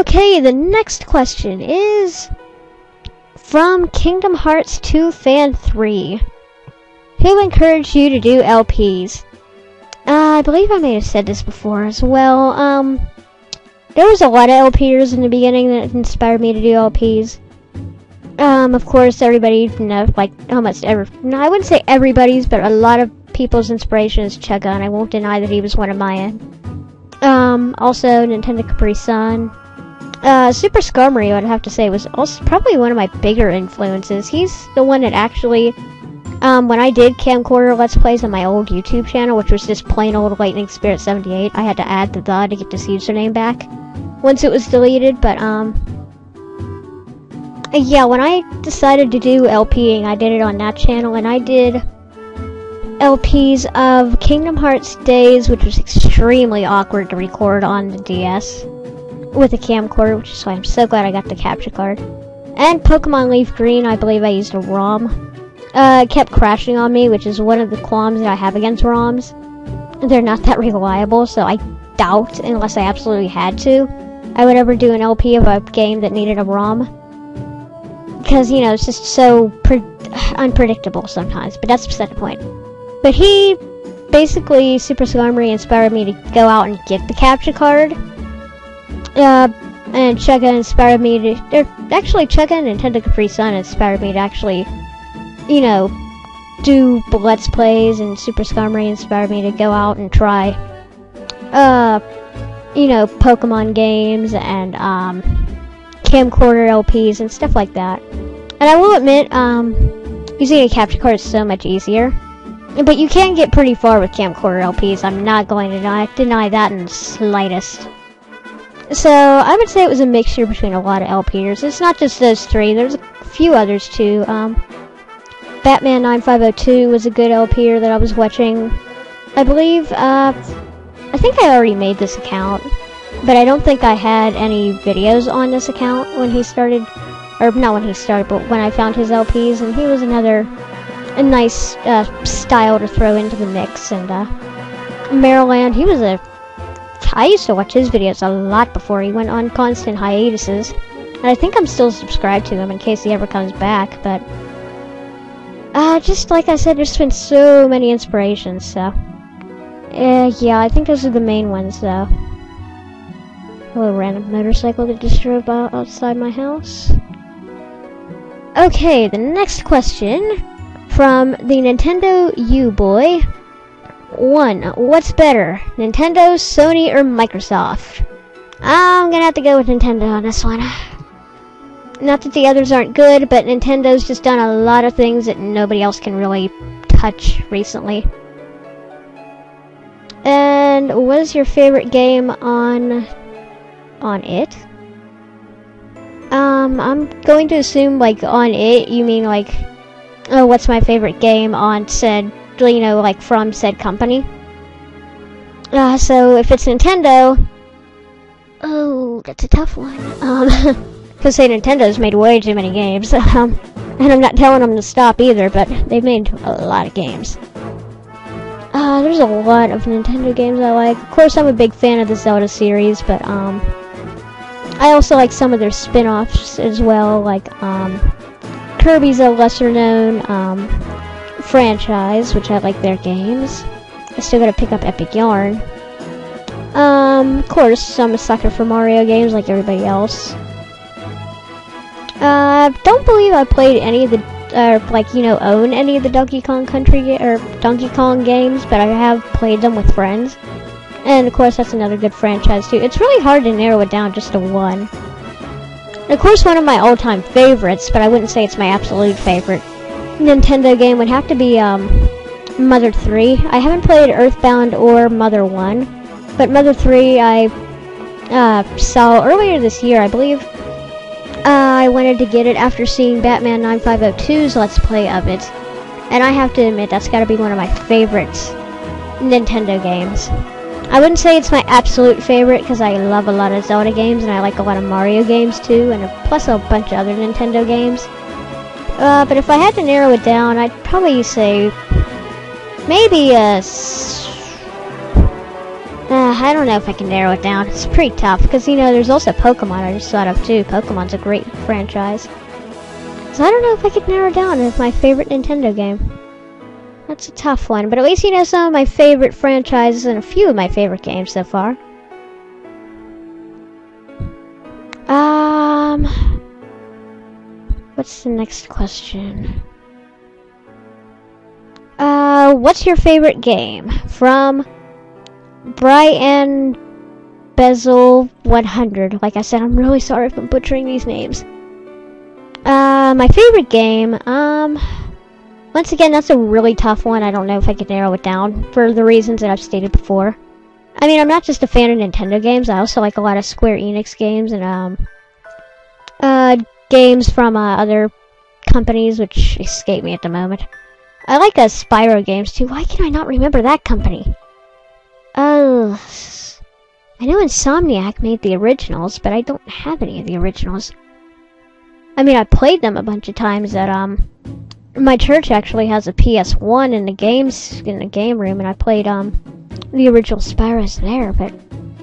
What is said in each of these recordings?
Okay, the next question is from Kingdom Hearts 2 Fan 3. Who encouraged you to do LPs? I believe I may have said this before as well. There was a lot of LPers in the beginning that inspired me to do LPs. Of course, everybody, like almost no, I wouldn't say everybody's, but a lot of people's inspiration is Chugga, and I won't deny that he was one of mine. Also Nintendo Capri Sun. Super Skarmory, I'd have to say, was also probably one of my bigger influences. He's the one that actually, when I did camcorder Let's Plays on my old YouTube channel, which was just plain old Lightning Spirit 78, I had to add the to get this username back once it was deleted, but, yeah, when I decided to do LPing, I did it on that channel, and I did LPs of Kingdom Hearts Days, which was extremely awkward to record on the DS with a camcorder, which is why I'm so glad I got the capture card. And Pokemon Leaf Green, I believe I used a ROM. It kept crashing on me, which is one of the qualms that I have against ROMs. They're not that reliable, so I doubt, unless I absolutely had to, I would ever do an LP of a game that needed a ROM. Because, you know, it's just so unpredictable sometimes, but that's beside the point. But he, basically, Super Skarmory inspired me to go out and get the capture card. And Chugga inspired me to, actually Chugga and Nintendo Capri Sun inspired me to actually, you know, do Let's Plays, and Super Skarmory inspired me to go out and try, you know, Pokemon games and, camcorder LPs and stuff like that. And I will admit, using a capture card is so much easier. But you can get pretty far with camcorder LPs, I'm not going to deny that in the slightest. So, I would say it was a mixture between a lot of LPers. It's not just those three, there's a few others too. Batman 9502 was a good LPer that I was watching. I believe, I think I already made this account, but I don't think I had any videos on this account when he started, or not when he started, but when I found his LPs, and he was a nice style to throw into the mix. And Maryland, I used to watch his videos a lot before he went on constant hiatuses, and I think I'm still subscribed to him in case he ever comes back. But just like I said, there's been so many inspirations, so yeah, I think those are the main ones though. A little random motorcycle that just drove outside my house. Okay, the next question from the Nintendo U-Boy. 1. What's better, Nintendo, Sony, or Microsoft? I'm gonna have to go with Nintendo on this one. Not that the others aren't good, but Nintendo's just done a lot of things that nobody else can really touch recently. And what is your favorite game on it? I'm going to assume, like, on it, you mean, like, oh, what's my favorite game on said, you know, like, from said company? So, if it's Nintendo, oh, that's a tough one. Because, say, Nintendo's made way too many games, and I'm not telling them to stop either, but they've made a lot of games. There's a lot of Nintendo games I like. Of course, I'm a big fan of the Zelda series, but, I also like some of their spin-offs as well, like, Kirby's a lesser-known, franchise, which I like their games. I still gotta pick up Epic Yarn. Of course, I'm a sucker for Mario games like everybody else. Don't believe I played any of the, like, you know, own any of the Donkey Kong Country, or Donkey Kong games, but I have played them with friends. And of course, that's another good franchise too. It's really hard to narrow it down just to one. And of course, one of my all-time favorites, but I wouldn't say it's my absolute favorite Nintendo game, would have to be, Mother 3. I haven't played Earthbound or Mother 1, but Mother 3 I saw earlier this year, I believe. I wanted to get it after seeing Batman 9502's Let's Play of it, and I have to admit, that's gotta be one of my favorite Nintendo games. I wouldn't say it's my absolute favorite, because I love a lot of Zelda games, and I like a lot of Mario games too, and plus a bunch of other Nintendo games. But if I had to narrow it down, I'd probably say maybe I don't know if I can narrow it down. It's pretty tough, because, you know, there's also Pokemon I just thought of, too. Pokemon's a great franchise. So I don't know if I could narrow it down as my favorite Nintendo game. That's a tough one, but at least you know some of my favorite franchises and a few of my favorite games so far. What's the next question? What's your favorite game? From Brian Bezel 100. Like I said, I'm really sorry if I'm butchering these names. My favorite game, once again, that's a really tough one. I don't know if I could narrow it down for the reasons that I've stated before. I mean, I'm not just a fan of Nintendo games. I also like a lot of Square Enix games and, games from, other companies, which escape me at the moment. I like, Spyro games, too. Why can I not remember that company? Oh, I know Insomniac made the originals, but I don't have any of the originals. I mean, I played them a bunch of times at, my church actually has a PS1 in the game room, and I played, the original Spyros there, but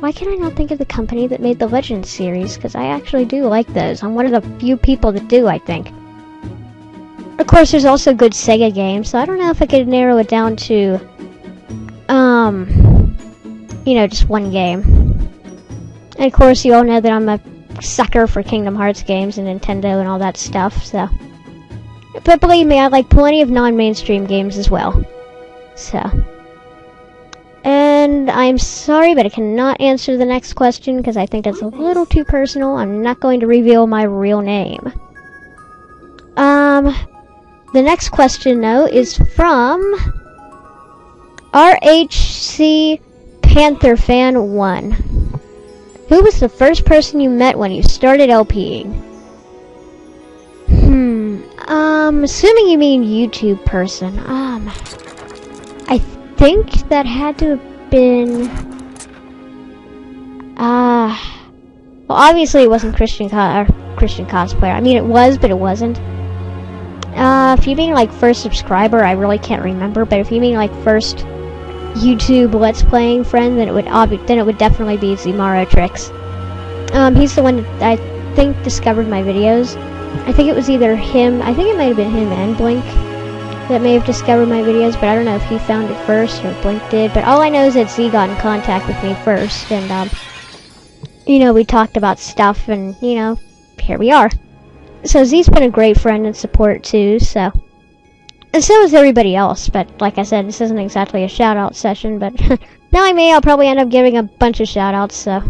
why can I not think of the company that made the Legends series? Because I actually do like those. I'm one of the few people that do, I think. Of course, there's also good Sega games, so I don't know if I could narrow it down to, you know, just one game. And of course, you all know that I'm a sucker for Kingdom Hearts games and Nintendo and all that stuff, so. But believe me, I like plenty of non-mainstream games as well. So. And I'm sorry, but I cannot answer the next question because I think that's a little too personal. I'm not going to reveal my real name. The next question, though, is from RHC Panther Fan 1. Who was the first person you met when you started LPing? Assuming you mean YouTube person. I think that had to have been, well, obviously it wasn't Christian cosplayer. I mean, it was, but it wasn't. If you mean, like, first subscriber, I really can't remember, but if you mean, like, first YouTube Let's Playing friend, then it would definitely be Zimaro Tricks. He's the one that I think discovered my videos. I think it was either him, I think it might have been him and Blink that may have discovered my videos, but I don't know if he found it first or Blink did, but all I know is that Z got in contact with me first, and, you know, we talked about stuff, and, you know, here we are. So Z's been a great friend and support, too, so. And so is everybody else, but like I said, this isn't exactly a shout-out session, but knowing me, I'll probably end up giving a bunch of shout-outs, so.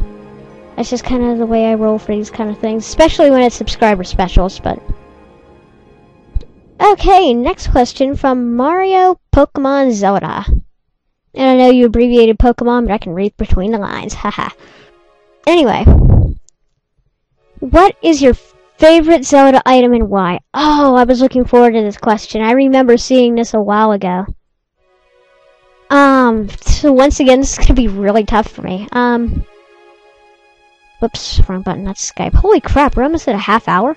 That's just kind of the way I roll for these kind of things, especially when it's subscriber specials, but. Okay, next question from Mario Pokemon Zelda. And I know you abbreviated Pokemon, but I can read between the lines, haha. Anyway. What is your favorite Zelda item and why? Oh, I was looking forward to this question. I remember seeing this a while ago. So once again, this is gonna be really tough for me. Whoops, wrong button, that's Skype. Holy crap, we're almost at a half hour?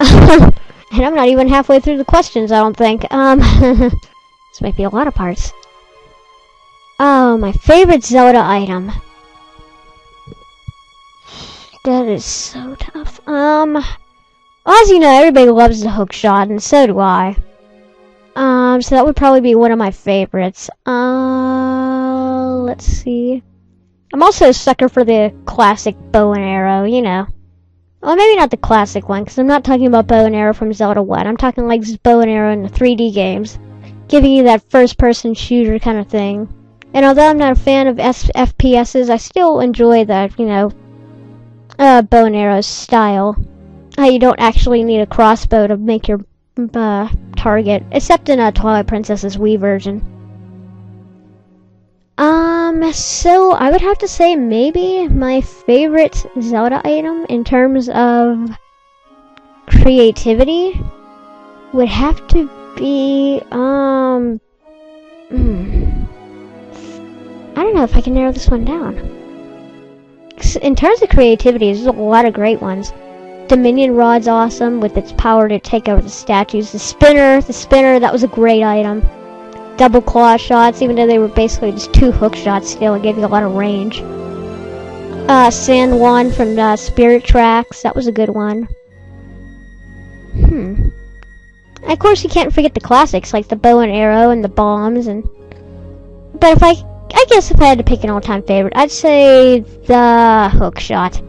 And I'm not even halfway through the questions, I don't think. This might be a lot of parts. Oh, my favorite Zelda item. That is so tough. Well, as you know, everybody loves the hook shot, and so do I. So that would probably be one of my favorites. Let's see. I'm also a sucker for the classic bow and arrow, you know. Well, maybe not the classic one, because I'm not talking about bow and arrow from Zelda 1. I'm talking like bow and arrow in the 3D games. Giving you that first-person shooter kind of thing. And although I'm not a fan of FPSs, I still enjoy that, you know, bow and arrow style. How you don't actually need a crossbow to make your target, except in Twilight Princess's Wii version. So I would have to say maybe my favorite Zelda item in terms of creativity would have to be, I don't know if I can narrow this one down. In terms of creativity, there's a lot of great ones. Dominion Rod's awesome with its power to take over the statues. The spinner, that was a great item. double claw shots, even though they were basically just 2 hook shots still. It gave you a lot of range. Sand Wand from Spirit Tracks. That was a good one. And of course, you can't forget the classics, like the bow and arrow and the bombs. But if I guess if I had to pick an all-time favorite, I'd say the hook shot.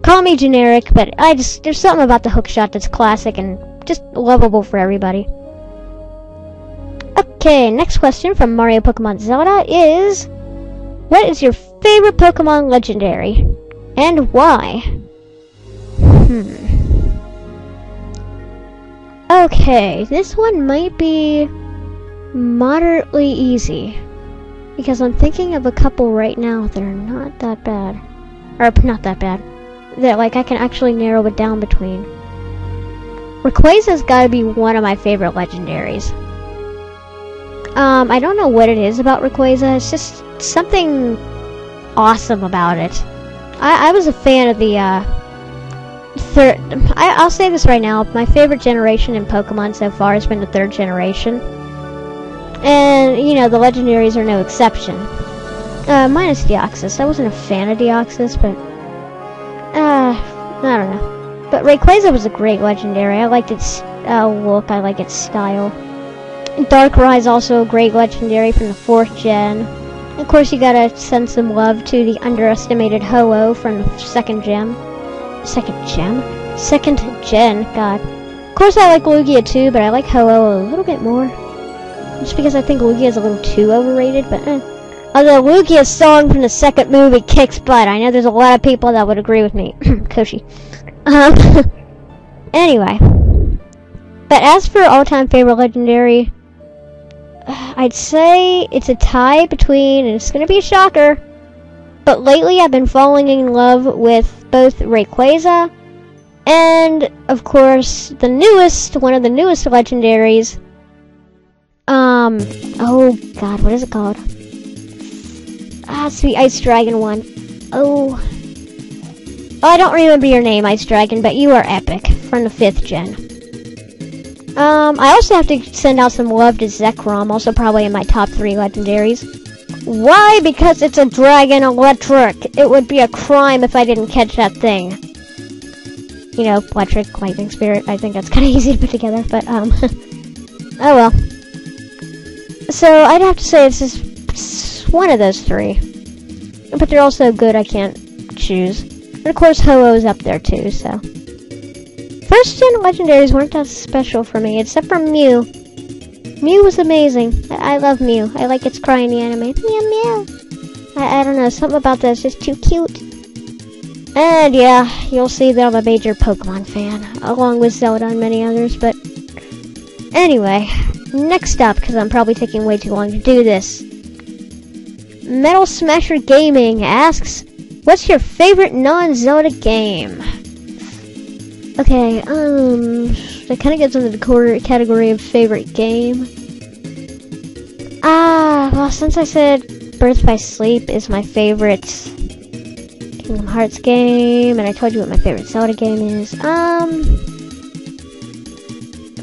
Call me generic, but there's something about the hook shot that's classic and just lovable for everybody. Okay, next question from Mario Pokemon Zelda is, what is your favorite Pokemon legendary? And why? Okay, this one might be moderately easy, because I'm thinking of a couple right now that are not that bad. Or, not that bad. That, like, I can actually narrow it down between. Rayquaza's gotta be one of my favorite legendaries. I don't know what it is about Rayquaza, it's just something awesome about it. I was a fan of the, I'll say this right now, my favorite generation in Pokemon so far has been the 3rd generation. And, you know, the legendaries are no exception. Minus Deoxys. I wasn't a fan of Deoxys, but, I don't know. But Rayquaza was a great legendary. I liked its look, I like its style. Darkrai's also a great legendary from the 4th gen. Of course, you gotta send some love to the underestimated Ho-Oh from the 2nd gen. 2nd gen, god. Of course, I like Lugia too, but I like Ho-Oh a little bit more. Just because I think Lugia is a little too overrated, but Although Lugia's song from the 2nd movie kicks butt. I know there's a lot of people that would agree with me. Koshi. Anyway. But as for all-time favorite legendary, I'd say it's a tie between, and it's gonna be a shocker, but lately I've been falling in love with both Rayquaza and, of course, one of the newest legendaries. Oh god, what is it called? It's the Ice Dragon one. Oh, I don't remember your name, Ice Dragon, but you are epic from the 5th gen. I also have to send out some love to Zekrom, also probably in my top 3 legendaries. Why? Because it's a dragon electric. It would be a crime if I didn't catch that thing. You know, electric, lightning spirit. I think that's kind of easy to put together, but, oh well. So, I'd have to say it's just one of those 3. But they're all so good I can't choose. And of course, Ho-Oh's up there too, so. 1st gen legendaries weren't that special for me, except for Mew. Mew was amazing. I love Mew. I like its cry in the anime. Mew mew. I don't know, something about that is just too cute. And yeah, you'll see that I'm a major Pokemon fan, along with Zelda and many others, but anyway, next up, because I'm probably taking way too long to do this. Metal Smasher Gaming asks, what's your favorite non-Zelda game? Okay, that kind of gets into the category of favorite game. Well, since I said Birth by Sleep is my favorite Kingdom Hearts game, and I told you what my favorite Zelda game is,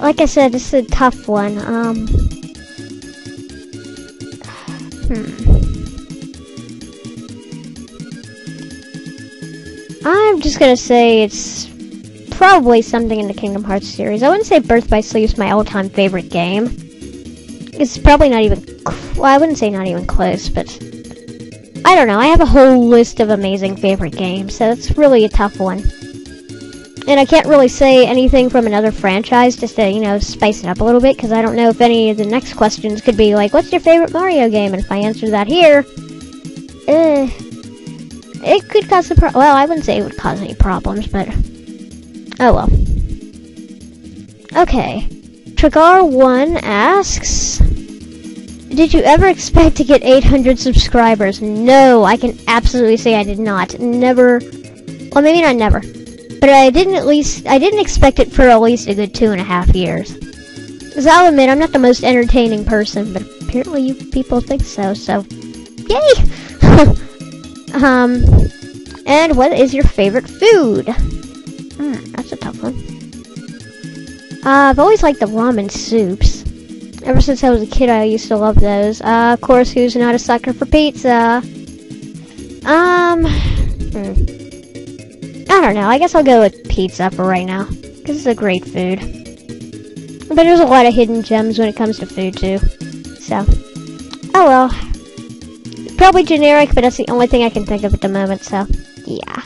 like I said, this is a tough one, I'm just gonna say it's probably something in the Kingdom Hearts series. I wouldn't say Birth by Sleep is my all-time favorite game. It's probably not even, well, I wouldn't say not even close, but I don't know. I have a whole list of amazing favorite games, so it's really a tough one. And I can't really say anything from another franchise just to, you know, spice it up a little bit, because I don't know if any of the next questions could be like, what's your favorite Mario game? And if I answer that here, it could cause well, I wouldn't say it would cause any problems, but oh well. Okay. Trigar1 asks, did you ever expect to get 800 subscribers? No, I can absolutely say I did not. Never. Well, maybe not never. But I didn't expect it for at least a good 2.5 years. Because I'll admit, I'm not the most entertaining person, but apparently you people think so, yay! And what is your favorite food? That's a tough one. I've always liked the ramen soups. Ever since I was a kid, I used to love those. Of course, who's not a sucker for pizza? I don't know. I guess I'll go with pizza for right now, because it's a great food. But there's a lot of hidden gems when it comes to food, too. So, oh well. Probably generic, but that's the only thing I can think of at the moment, so, yeah.